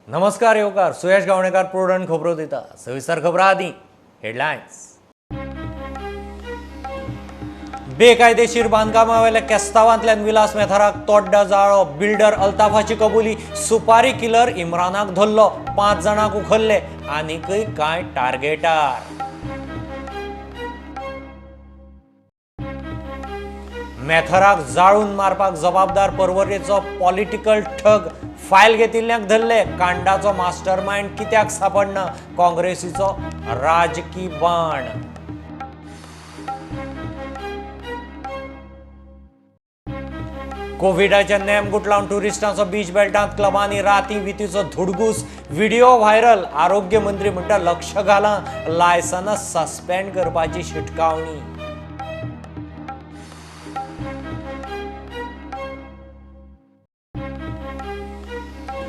नमस्कार येवकार सुयश गावणेकर प्रोडंट खबरो दिता सविस्तर खबरां आदी हेडलायन्स। बेकायदेशीर बांदकामा वेल्या केस्तावांतल्यान विलास मेथराक तोड्डा जाळो। बिल्डर अल्ताफाची कबुली। सुपारी किलर इम्रानाक धरलो। 5 जाणांक उखल्ले आनीकय कांय टार्गेटार। मेथराक जाळून मारपाक जबाबदार परवरेचो पॉलिटिकल ठग। फायल घेतिल्ल्यांक धरले। कांडाचो मास्टरमाइंड कित्याक सापडना? काँग्रेसीचो राजकी बाण। कोविडाचे नेम गुटलावन ट्युरिस्टांचो बीच बेल्टांत क्लबांनी राती वितीचो धुडगूस। Video viral. आरोग्य मंत्री म्हणटा लक्ष घाला, लायसन्स सस्पेंड करपाची शिटकावणी।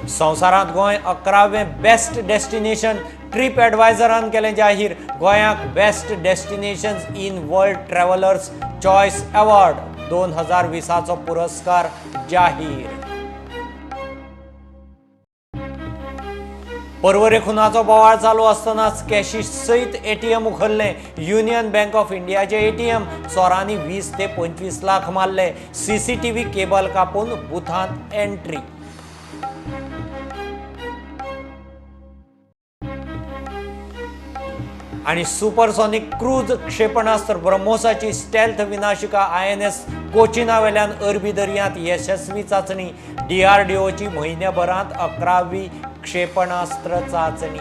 संवसारांत गोंय 11वें बेस्ट डेस्टिनेशन। ट्रिप एडवायझरान केलें जाहीर। गोंयाक best destinations in world travellers choice award 2020चो पुरस्कार जाहीर। परवरे खुनाचो बोवाळ चालू आसतनाच कॅशीश सयत एटीएम उखल्ले। युनियन बँक ऑफ इंडियाचे एटीएम चोरांनी 20 ते 25 लाख मारले। सीसीटीव्ही केबल कापून बुथांत एंट्री। आणि सुपरसॉनिक क्रूज क्षेपणास्त्र ब्रह्मोसाची स्टेल्थ विनाशिका INS कोचिना वेल्यान अरबी दर्यांत यशस्वी चाचणी। DRDOची म्हयन्याभरांत 11वी क्षेपणास्त्र चाचणी।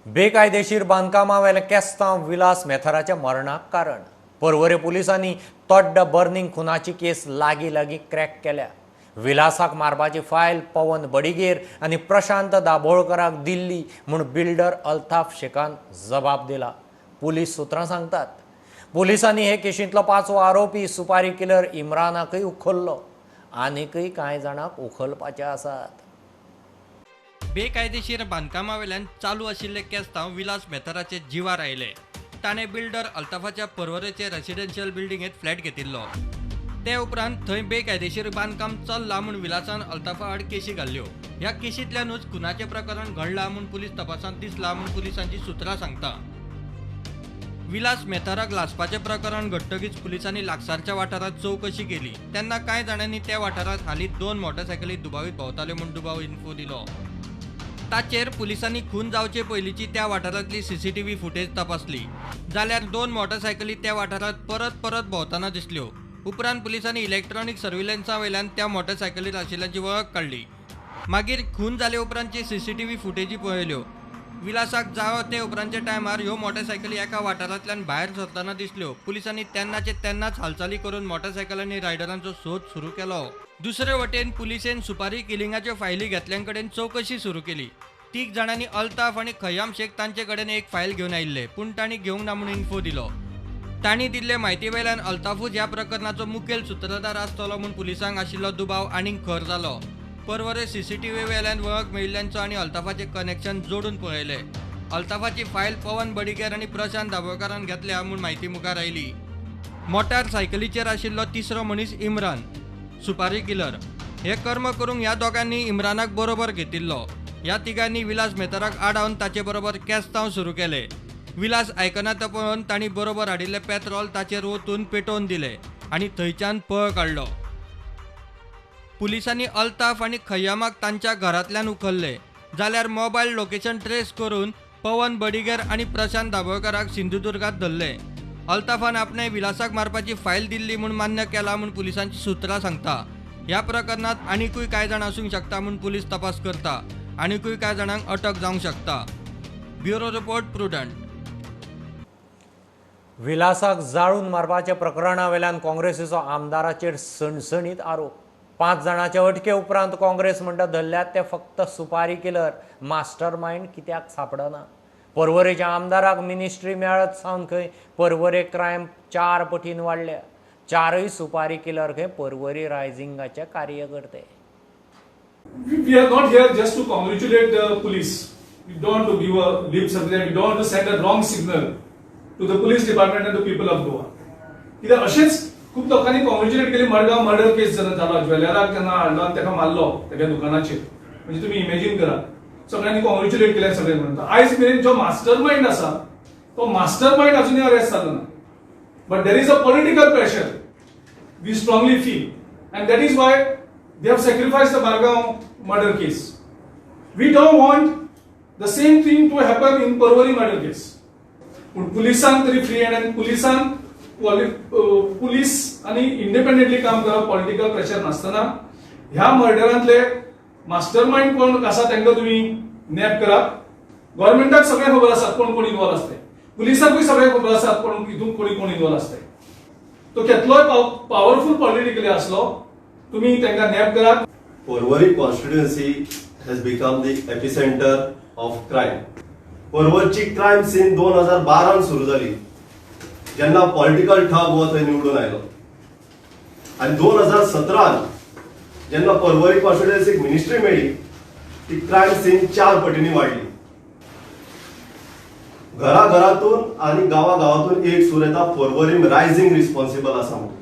बेकायदेशीर बांदकामा वेल्या केस्तांव विलास मेथराच्या मरणाक कारण। परवरे पुलिसांनी तोड्डा बर्निंग खुनाची केस लागीं क्रॅक केल्या। विलासाक मारपाची फायल पवन बडिगेर आनी प्रशांत दाभोळकराक दिल्ली म्हूण बिल्डर अल्ताफ शेखान जबाब दिला, पुलीस सुत्रां सांगतात। पुलिसांनी हे केशींतलो 5वो आरोपी सुपारी किलर इम्रानाकय उखल्लो। आनीकय कांय जाणांक उखलपाचे आसात। बेकायदेशीर बांदकामा वेल्यान चालू आशिल्ले केस्तांव विलास मेथराचे जिवार आयले। ताणें बिल्डर अल्ताफाच्या परवरेचे रेसिडेन्शियल बिल्डिंगेत फ्लॅट घेतिल्लो। ते उपरांत थंय बेकायदेशीर बांदकाम चल्लां म्हूण विलासान अल्ताफा आड केशी घाल्ल्यो। ह्या केशींतल्यानूच खुनाचें प्रकरण घडलां म्हूण पुलीस तपासांत दिसलां म्हूण पुलिसांची सुत्रां सांगता। विलास मेथराक लासपाचें प्रकरण घडटकीच पुलिसांनी लागसारच्या वाठारांत चवकशी केली तेन्ना कांय जाणांनी त्या वाठारांत हालींच 2 मोटरसायकली दुबावीत भोंवताल्यो म्हूण दुबाव इन्फो दिलो। ताचेर पुलिसांनी खून जावचे पयलींची त्या वाठारांतली सीसीटीव्ही फुटेज तपासली जाल्यार 2 मोटरसायकली त्या वाठारांत परत भोंवताना दिसल्यो। उपरांत पुलिसांनी इलेक्ट्रॉनिक सर्व्हिलन्सा वेल्यान त्या मोटरसायकलीर आशिल्ल्यांची वळख काडली। मागीर खून जाले उपरांतची सीसीटीव्ही फुटेजी पळयल्यो। विलासाक जावो ते उपरांतच्या टायमार ह्यो मोटरसायकली एका वाठारांतल्यान भायर सरतना दिसल्यो। पुलिसांनी तेन्नाचे तेन्नाच हालचाली करून मोटरसायकलांनी रायडरांचो सोद सुरू केलो। दुसरे वटेन पुलिसेन सुपारी किलिंगाच्यो फायली घेतल्यांकडेन चवकशी सुरू केली। 3 जाणांनी अल्ताफ आनी खय्याम शेख तांचे कडेन एक फायल घेवन आयिल्ले, पूण तांणी घेवंक ना म्हूण इन्फो दिलो। तांणी दिल्ले म्हायती वेल्यान अल्ताफूच ह्या प्रकरणाचो मुखेल सूत्रधार आसतलो म्हूण पुलिसांक आशिल्लो दुबाव आनीक खर जालो। परवरे सीसीटीव्ही वेल्यान वळख मेळिल्ल्यांचो आनी अल्ताफाचे कनेक्शन जोडून पळयले। अल्ताफाची फायल पवन बडिगेर आनी प्रशांत दाभोळकरान घेतल्या म्हूण म्हायती मुखार आयली। मोटारसायकलीचेर आशिल्लो तिसरो मनीस इम्रान, सुपारी किलर। हे कर्म करूंक ह्या दोगांनी इम्रानाक बरोबर घेतिल्लो। ह्या तिगांनी विलास मेथराक आडावन ताचे बरोबर केस्तांव सुरू केले। विलास आयकना तो पळोवन तांणी बरोबर हाडिल्ले पेत्रोल ताचेर ओतून पेटोवन दिले आनी थंयच्यान पळ काडलो। पुलिसांनी अल्ताफ आनी खय्यामाक तांच्या घरांतल्यान उखल्ले जाल्यार मोबायल लोकेशन ट्रेस करून पवन बडिगेर आनी प्रशांत दाभोळकराक सिंधुदुर्गात धरले। अल्ताफान आपणे विलासाक मारपाची फायल दिल्ली म्हूण मान्य केला म्हूण पुलिसांची सुत्रां सांगता। ह्या प्रकरणात आनीकूय कांय जाण आसूंक शकता म्हूण पुलीस तपास करता। आनीकूय कांय जाणांक अटक जावंक शकता। Bureau report prudent. विलासाक जाळून मारपाच्या प्रकरणा वेल्यान काँग्रेसीचो आमदाराचेर सणसणीत आरोप। 5 जाणांचे अटके उपरांत काँग्रेस म्हणटा धरल्यात ते फक्त सुपारी किलर, मास्टरमाइंड कित्याक सापडना? परवरेच्या आमदाराक मिनिस्ट्री मेळत सावन खंय परवरे क्रायम 4 पटीन वाडल्या। 4य सुपारी किलर खंय परवरी रायझिंगाचे कार्यकर्ते। We are not here just to congratulate the police. We don't want to give a lip service. We don't want to send a wrong signal to the police department and the people of Goa. कित्याक अशेंच खूप लोकांनी congratulate केली. Madgaon murder केस जालो, ज्वेलराक तेन्ना हाडलो आनी ताका मारलो ताच्या दुकानाचेर. म्हणजे तुम्ही इमॅजिन करा, सगळ्यांनी कॉंग्रॅच्युलेट केले सगळे म्हणून. आयज मेरेन जो मास्टर माइंड आसा तो मास्टर माइंड अजूनही अरेस्ट जालो ना. But there is a political pressure we strongly feel and that is why they have sacrificed the Margao murder case. We don't want the same thing to happen in Porvorim murder case. पूण पुलिसांक तरी free hand पुलिसांक पुलीस आणि independently काम करप, political pressure नासतना ह्या मर्डरांतले मास्टर माइंड कोण आसा तांकां तुम्ही नॅप करात. गव्हर्नमेंटाक सगळें खबर आसात कोण कोण इन्वॉल्व असते, पुलिसांकूय सगळें खबर आसात कोण हितून कोण इन्वॉल्व असते. तो केतलोय पॉवरफुल पॉलिटिकली असलो तुम्ही तांकां नॅप करात. Porvorim constituency has become the epicenter of crime. परवरची क्राईम सीन 2012 सुरू झाली जेन्ना पॉलिटिकल ठग हो थंय निवडून आयलो. आणि 2017 जेन्ना परवरी कॉन्स्टिट्युएन्सीक मिनिस्ट्री मेळ्ळी ती क्राईम सीन 4 पटींनी वाडली. घराघरातून आणि गावागावातून एक सूर येता परवरीम रायझिंग रिस्पॉन्सिबल आसा म्हणून.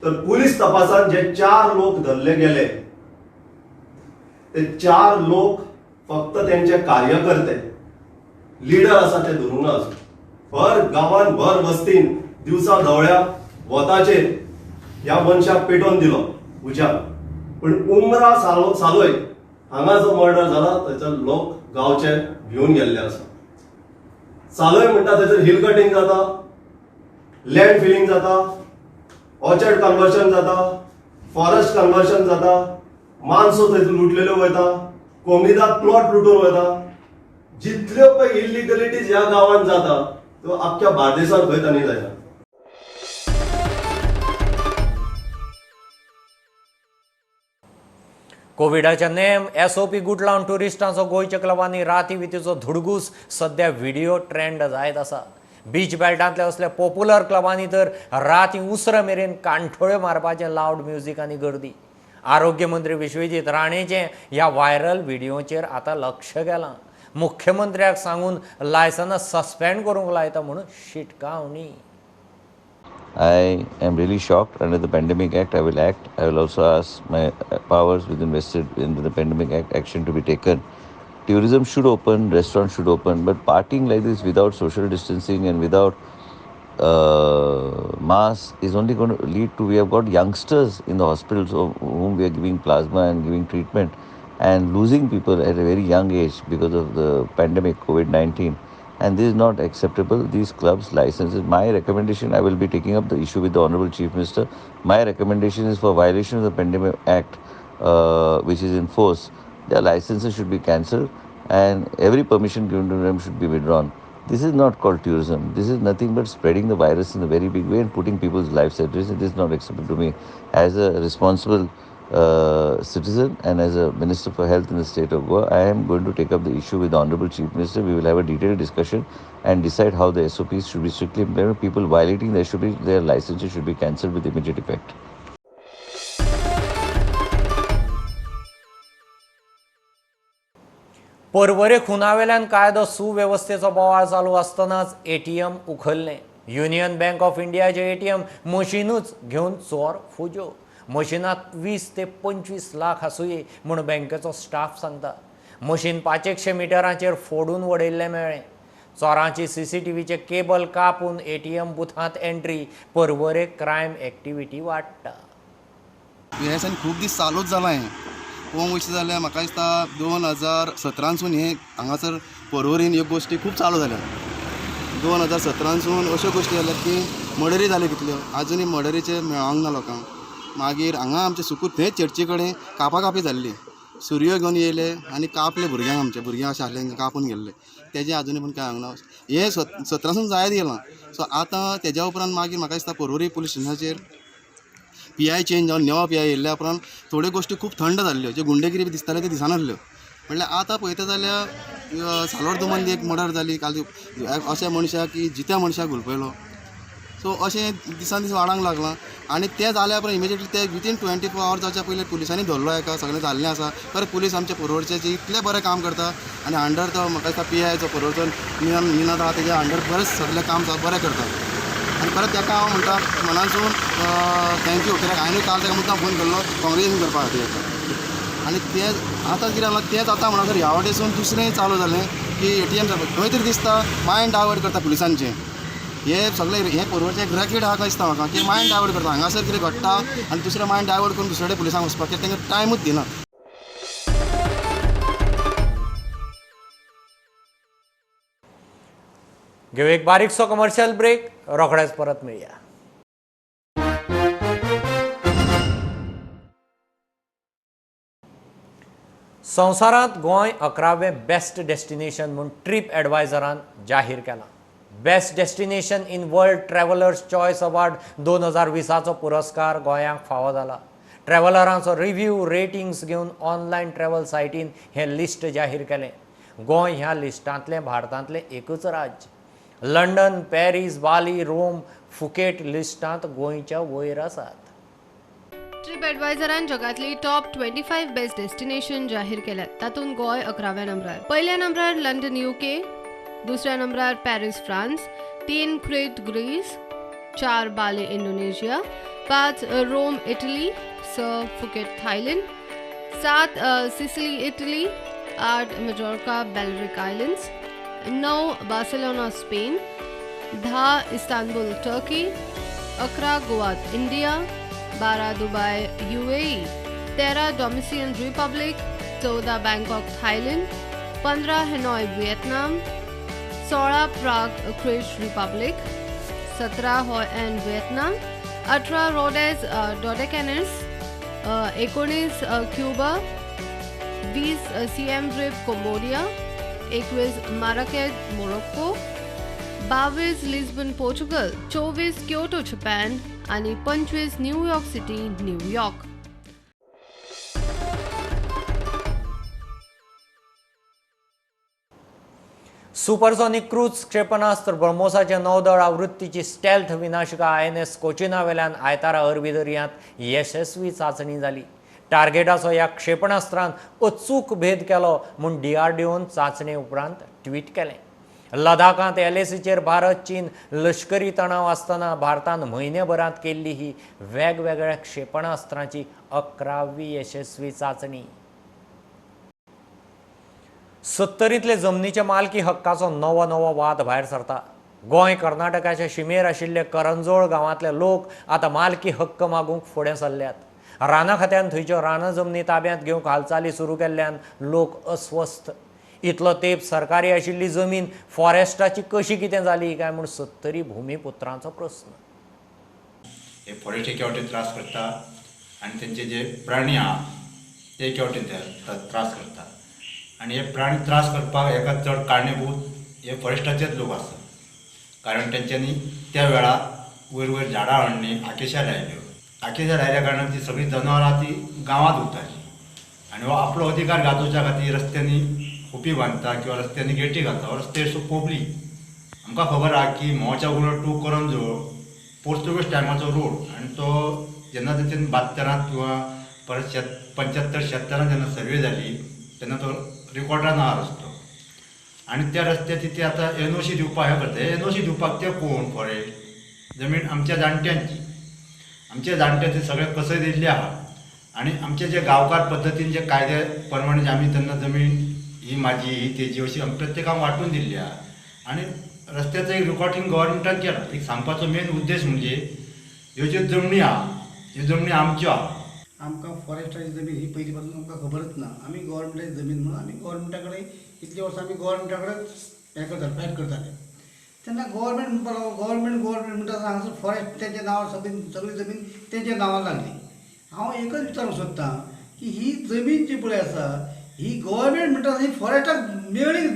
तर पुलीस तपासान जे 4 लोक धरले गेले ते 4 लोक फक्त त्यांचे कार्यकर्ते, लीडर आसा ते धरून ना. भर गांवान भर वस्तीन दिवसा ढवळ्या वताचेर ह्या मनशाक पेटोवन दिलो उज्यान. पण उमरा सालोय हांगा जो मर्डर जाला थंयसर लोक गांवचे भिवन गेल्ले आसा. सालोय म्हणटा थंयसर हिल कटिंग जाता, लँड फिलिंग जाता, ऑर्चर्ड कन्वर्शन जाता, फॉरेस्ट कन्वर्शन जाता, माणसो थंय लुटलेल्यो वयता, कोंगीदाक प्लॉट लुटून वयता. जितल्यो पळय इलिगलिटीज ह्या गांवांत जाता त्यो आख्ख्या बार्देसांत खंय तांणी जायना. कोविडाच्या नेम SOP गुट लावन ट्युरिस्टांचो गोंयच्या क्लबांनी राती वितीचो धुडगूस सध्या व्हिडिओ ट्रेंड जायत आसा. बीच बेल्टांतल्या असल्या पॉप्युलर क्लबांनी तर राती उसर मेरेन कांठोळ्यो मारपाचें लावड म्युझिक आनी गर्दी. आरोग्य मंत्री विश्वजीत राणेचें ह्या व्हायरल व्हिडिओचेर आतां लक्ष गेलां. मुख्यमंत्र्याक सांगून लायसन्स सस्पेंड करूंक लायता म्हणून शिटकावणी. I am really shocked. Under the Pandemic Act, I will act. I will also ask my powers within vested in the Pandemic Act action to be taken. Tourism should open, restaurants should open, but partying like this without social distancing and without mask is only going to lead to, we have got youngsters in the hospitals whom we are giving plasma and giving treatment and losing people at a very young age because of the pandemic, COVID-19. And this is not acceptable. These clubs licenses, my recommendation, I will be taking up the issue with the Honorable Chief Minister. My recommendation is for violation of the Pandemic Act, which is in force. Their licenses should be cancelled and every permission given to them should be withdrawn. This is not called tourism. This is nothing but spreading the virus in a very big way and putting people's lives at risk. It is not acceptable to me. As a responsible citizen and as a Minister for Health in the state of Goa, I am going to take up the issue with the Honorable Chief Minister. We will have a detailed discussion and decide how the SOPs should be strictly implemented. People violating the SOPs, their licenses should be cancelled with immediate effect. परवरे खुनावेल्यान कायदो सुवेवस्थेचो बोवाळ चालू असतानाच ATM उखल्ले. Union bank of इंडियाचे ATM मशीनूच घेवन चोर फुजो. मशीनात 20 ते 25 लाख आसुये म्हूण बँकेचो स्टाफ सांगता. मशीन 500 मिटरांचेर फोडून वडयल्ले मेळ्ळे. चोरांची CCTVचे केबल कापून ATM बुथांत एंट्री. परवरे क्रायम एक्टिविटी वाडटा. हे सान खूब दीस चालूच जालां. हें पळोवंक वयचें जाल्यार म्हाका दिसता 2017सून हे हांगासर परवरीन ह्यो गोश्टी खूब चालू जाल्या. 2017सून अश्यो गोश्टी जाल्यात की मर्डरी जाल्यो कितल्यो, आजुनूय मर्डरीचे मेळोंक ना लोकांक. मागीर हांगा आमचे सुकूर थंय चर्ची कडेन कापाकापी जाल्ली. सुरयो घेवन येयले आनी कापले भुरग्यांक, आमचे भुरग्यां अशें आसले कापून गेल्ले. तेजे आजुनूय पूण कांय हांगा ना. हे 17सून जायत गेलां. सो आतां तेज्या उपरांत मागीर म्हाका दिसता परवरी पुलीस स्टेशनाचेर PI चेंज जावन नवो PI येयल्ल्या उपरांत थोड्यो गोश्टी खूब थंड जाल्ल्यो. ज्यो गुंडेगिरी दिसताल्यो त्यो दिसनासल्यो. म्हणल्यार आतां पळयता जाल्यार सालवार दुमंदी एक मर्डर जाली काल, अशा मनशाक की जित्या मनशाक घुलपयलो. सो अशें दिसान दीस वाडोंक लागलां. आनी तें जाल्या उपरांत इमिजिएटली ते विथीन 24 hours जावच्या पयलीं पुलिसांनी धरलो एका. सगळें जाल्लें आसा. खरें पुलीस आमचे परवरचें इतलें बरें काम करता आनी अंडर तो म्हाका दिसता PI जो परवरचो निनाद आहा तेज्या अंडर बरें सगळें काम बरें करता. आनी परत ताका हांव म्हणटा मनासून थँक्यू, कित्याक हांवें काल ताका मुद्दाम फोन केल्लो काँग्रेसीन करपा खातीर. आनी तें आतां कितें जालां तेंच आतां म्हणसर ह्या वाटेसून दुसरें चालू जालें की ATM खंय तरी दिसता मायंड डायवर्ट करता पुलिसांचें. हे सगळे हे परवरचें एक रॅकेट आहा काय दिसता म्हाका की मायंड डायवर्ट करता. हांगासर कितें घडटा आनी दुसरें मायंड डायवर्ट करून दुसरे कडेन पुलिसांक वचपाक कित्याक तांकां टायमूच दिना. घेऊ एक बारीकसो कमर्शियल ब्रेक, रोखडेच परत मेळया. संवसारांत गोंय 11वें बेस्ट डेस्टिनेशन म्हूण ट्रीप एडवायझरान जाहीर केलां. Best destination in world travellers choice award 2020चो पुरस्कार गोंयांक फावो जाला. ट्रॅव्हलरांचो रिव्ह्यू रेटिंग्स घेवन ऑनलायन ट्रॅव्हल सायटीन हें लिस्ट जाहीर केलें. गोंय ह्या लिस्टांतलें भारतांतलें एकूच राज्य. लंडन, पॅरीस, बाली, रोम, फुकेट लिस्टांत गोंयच्या वयर आसात. ट्रिप एडवायझरान जगातली टॉप 25 बेस्ट डेस्टिनेशन जाहीर केल्यात. तातूंत गोंय 11व्या नंबरार. पहिल्या नंबरार लंडन UK, दुसऱ्या नंबरार Paris France, 3 Crete Greece, 4 Bali Indonesia, 5 Rome Italy, 6 Phuket Thailand, 7 Sicily Italy, 8 Majorca Balearic Islands, 9 Barcelona Spain, 10 Istanbul Turkey, 11 Goa India, 12 Dubai UAE, 13 Dominican Republic, 14 Bangkok Thailand, 15 Hanoi Vietnam, 16 Prague क्रेट Republic, 17 Hoi An Vietnam, 18 Rhodes Dodecanese, 19 Cuba, 20 Siem Reap Cambodia, 21 Marrakech Morocco, 22 Lisbon Portugal, 24 Kyoto Japan आणि 25 New York city New York. Supersonic cruise क्षेपणास्त्र ब्रह्मोसाच्या नौदळ आवृत्तीची stealth विनाशिका INS कोचिना वेल्यान आयतारा अरबी दर्यांत यशस्वी चाचणी जाली. टार्गेटाचो ह्या क्षेपणास्त्रान अचूक भेद केलो म्हूण DRDOन चाचणे उपरांत ट्वीट केलें. लडाखांत LACचेर भारत चीन लश्करी तणाव आसतना भारतान म्हयनेभरांत केल्ली ही वेगवेगळ्या क्षेपणास्त्रांची 11वी यशस्वी चाचणी. 70तले जमनीचे मालकी हक्काचो नवो वाद भायर सरता. गोंय कर्नाटकाच्या शिमेर आशिल्ले करंजोळ गांवांतले लोक आतां मालकी हक्क मागूंक फुडें सरल्यात. राना खात्यान थंयच्यो रानां जमनी ताब्यांत घेवंक हालचाली सुरू केल्ल्यान लोक अस्वस्थ. इतलो तेंप सरकारी आशिल्ली जमीन फॉरेस्टाची कशी कितें जाली काय म्हूण 70 भुमिपुत्रांचो प्रस्न. हे फॉरेस्ट एके वाटेन त्रास करता आनी तेंचे जे प्राणी आहा ते एके वाटेन त्रास करता. आनी हे प्राणी त्रास करपाक एका चड कारणीभूत हे फॉरेस्टाचेच लोक आसता. कारण तेंच्यांनी त्या वेळार वयर झाडां हाडणी आकेशा लायल्यो. आकेशा लायल्या कारणान ती सगळीं जनावरां ती गांवांत उरताली आनी हो आपलो अधिकार गाजोवच्या खातीर रस्त्यांनी खोपी बांदता किंवा रस्त्यांनी गेटी घालता. रस्ते पोबली आमकां खबर आहा की मोच्या उगडो टू करंजोळ पोर्तुगेज टायमाचो रोड आनी तो जेन्ना तेंच्यानी 72 किंवा परत 75-76 जेन्ना सर्वे जाली तेन्ना तो रिकॉर्डान आहा रस्तो. आनी त्या रस्त्याची ती आतां NOC दिवपाक हें करता. NOC दिवपाक ते कोण फॉरेस्ट जमीन आमच्या जाणट्यांची. आमचे जाणटे सगळे कसय दिल्ले आहा आनी आमचे जे गांवकार पद्दतीन जे कायदे प्रमाणे आमी तेन्ना जमीन ही म्हाजी ही तेजी अशी प्रत्येकाक वांटून दिल्ली आहा. आनी रस्त्याचो एक रिकॉर्डिंग गव्हर्मेंटान केला. एक सांगपाचो मेन उद्देश म्हणजे ह्यो ज्यो जमनी आहा ह्यो जमनी आमच्यो आहा. आमकां फॉरेस्टाची जमीन ही पयलीं पासून आमकां खबरच ना. आमी गव्हर्मेंटाची जमीन म्हणून आमी गव्हर्मेंटा कडेन इतली वर्सां आमी गव्हर्मेंटा कडेन हें करताले फायट करताले. तेन्ना गव्हर्मेंट म्हणपाक लागलो गव्हर्मेंट म्हणटा हांगासर फॉरेस्ट तेंच्या नांवार सगळी जमीन तेंच्या नांवार लागली. हांव एकच विचारूंक सोदतां की ही जमीन जी पळय आसा ही गव्हर्मेंट म्हणटा ही फॉरेस्टाक मेळ्ळी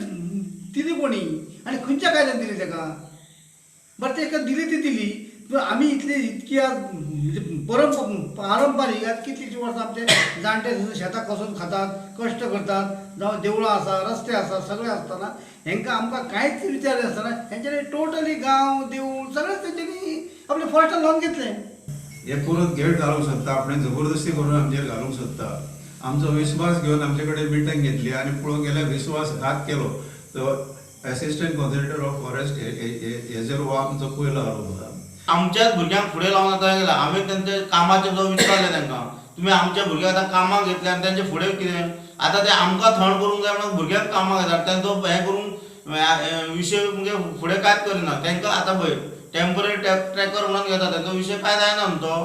दिली कोणी आनी खंयच्या कायद्यान दिली ताका. बरें ताका दिली ती दिली पूण आमी इतकी आज पारंपारीक आज कितलींशीं वर्सां आमचे जाणटे शेतां कसून खातात कश्ट करतात जावं देवळां आसा रस्ते आसा सगळें आसतना हेंकां आमकां कांयच विचार नासतना हेंच्यांनी टोटली गांव देवूळ सगळेंच तेंच्यांनी आपले फॉरेस्टान लावन घेतलें. हे परत घेट घालूंक सोदता आपणें जबरदस्ती करून आमचेर घालूंक सोदता. आमचो विस्वास घेवन आमचे कडेन मिटींग घेतली आनी पळोवंक गेल्यार विस्वासघात केलो. तो एसिस्टंट कॉर्डिनेटर ऑफ फॉरेस्ट हेजेर हो आमचो पयलो आरोप आसा. आमच्याच भुरग्यांक फुडें लावन आतां गेला आमी तेंचे कामाचे जो विचारले तांकां तुमी आमच्या भुरग्यांक आतां कामाक घेतले आनी तेंचे फुडें कितें आतां ते आमकां थंड करूंक जाय म्हणून भुरग्यांक कामाक घेतात तेंचो हें करून विशय म्हणजे फुडें कांयच करिना तेंकां आतां पळय टेम्पररी ट्रॅकर म्हणून घेता तेंचो विशय काय जायना न्हू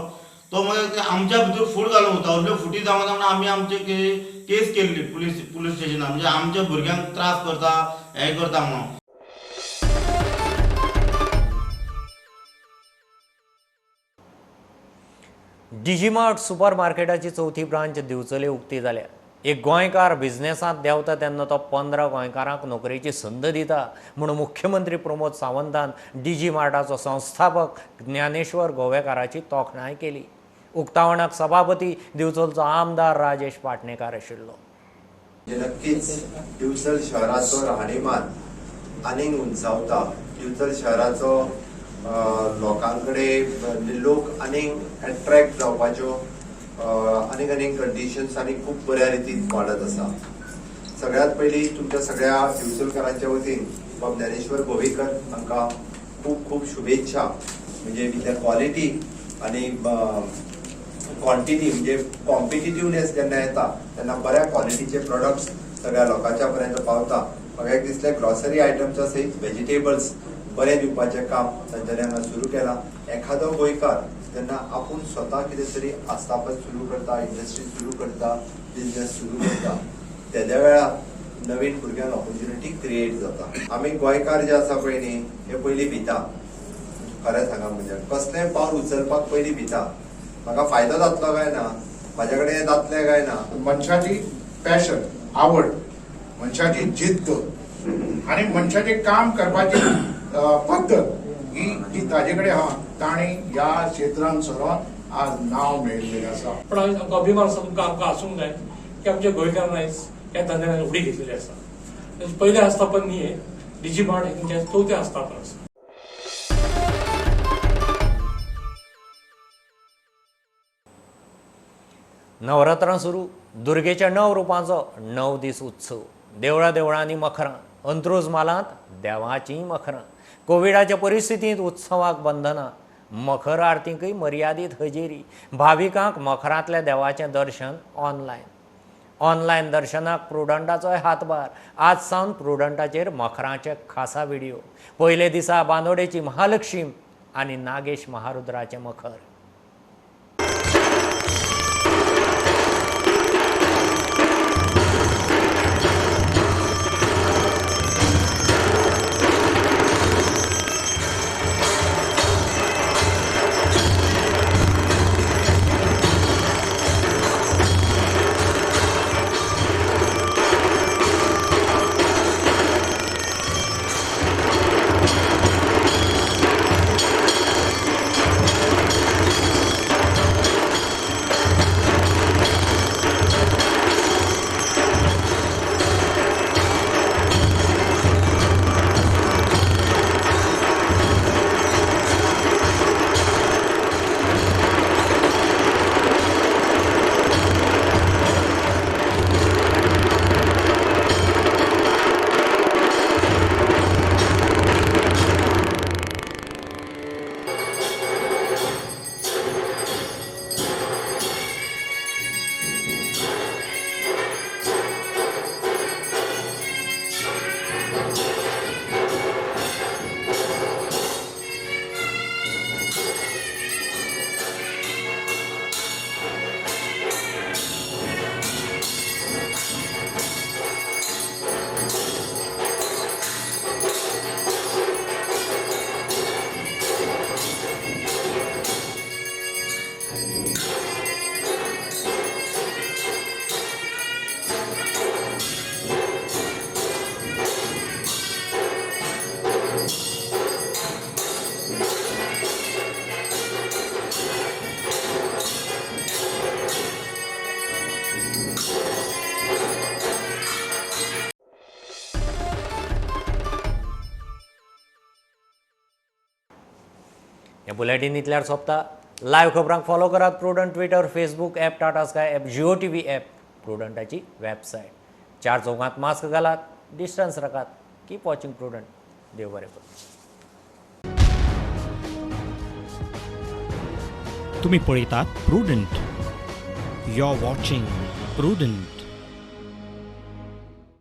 तो मागीर आमच्या भितर फूट घालूंक वता असल्यो फुटी जावं म्हणून आमी आमचे केस केल्ली पुलीस स्टेशनार म्हणजे आमच्या भुरग्यांक त्रास करता हें करता म्हणून. डिजीमार्ट सुपर मार्केटाची चवथी ब्रांच दिवचले उक्ती जाल्या. एक गोंयकार बिझनेसांत देंवता तेन्ना तो 15 गोंयकारांक नोकरेची संद दिता म्हणून मुख्यमंत्री प्रमोद सावंतान डिजीमार्टाचो संस्थापक ज्ञानेश्वर गोवेकाराची तोखणाय केली. उक्तावणाक सभापती दिवचलचो आमदार राजेश पाटणेकार आशिल्लो. नक्कीच दिवचल शहराचो राहणीमान आनीक उंचावता. दिवचल शहराचो लोकांकडे लोक आनीक अट्रॅक्ट जावपाच्यो आनीक कंडिशन्स आनीक खूब बऱ्या रितीन वाडत आसा. सगळ्यात पयलीं तुमच्या सगळ्या दिवचलकारांच्या वतीन बाब ज्ञानेश्वर गोवेकर हांकां खूब खूब शुभेच्छा. म्हणजे विथ क्वॉलिटी आनी क्वॉन्टिटी म्हणजे कॉम्पिटिटिवनेस जेन्ना येता तेन्ना बऱ्या क्वॉलिटीचे प्रोडक्ट्स सगळ्या लोकांच्या पर्यंत पावता. म्हाका एक दिसलें ग्रॉसरी आयटम्सा सयत व्हेजिटेबल्स बरें दिवपाचें काम तांच्यांनी हांगा सुरू केलां. एखादो गोंयकार जेन्ना आपूण स्वता कितें तरी आस्थापन सुरू करता, इंडस्ट्री सुरू करता, बिझनेस सुरू करता, तेद्या वेळार नवीन भुरग्यांक ऑपॉर्च्युनिटी क्रिएट जाता. आमी गोंयकार जे आसा पळय न्ही हे पयलीं भिता. खरें सांगा म्हणजे कसलेंय पावल उचलपाक पयलीं भिता. म्हाका फायदो जातलो काय ना, म्हाज्या कडेन हें जातलें काय ना. मनशाची पॅशन, आवड, मनशाची जिद्द आणि मनशाचे काम करपाची पद्धत ही ताजे कडेन आहा. ताणी ह्या क्षेत्रांत सरोन आज नांव मेळयल्लें आसा. पण आमकां अभिमान आसा तुमकां आमकां आसूंक जाय की आमच्या गोंयकारान आयज ह्या धंद्यान उडी घेतलेली आसा. पयलें आस्थापन न्ही हे डिजीमार्ट हेंचें चवथें आस्थापन आसा. नवरात्रां सुरू. दुर्गेच्या 9 रुपांचो 9 दीस उत्सव. देवळां देवळांनी मखरां. अंत्रूज मालांत देवाचीं मखरां. कोविडाच्या परिस्थितींत उत्सवाक बंधनां. मखर आरतींकय मर्यादीत हजेरी. भाविकांक मखरांतल्या देवाचें दर्शन ऑनलायन दर्शनाक प्रुडंटाचोय हातभार. आज सावन प्रुडंटाचेर मखरांचे खासा व्हिडिओ. पयले दिसा बांदोडेची महालक्ष्मी आनी नागेश महारुद्राचें मखर. हे बुलेटिन इतल्यार सोंपता. लायव्ह खबरांक फॉलो करात Prudent Twitter, Facebook app, Tata Sky app, Jio TV app, प्रुडंटाची वेबसायट. 4 चौकांत मास्क घालात, डिस्टन्स राखात. Keep watching Prudent. देव बरें करूं. तुम्ही पळयतात Prudent. You are watching prudent.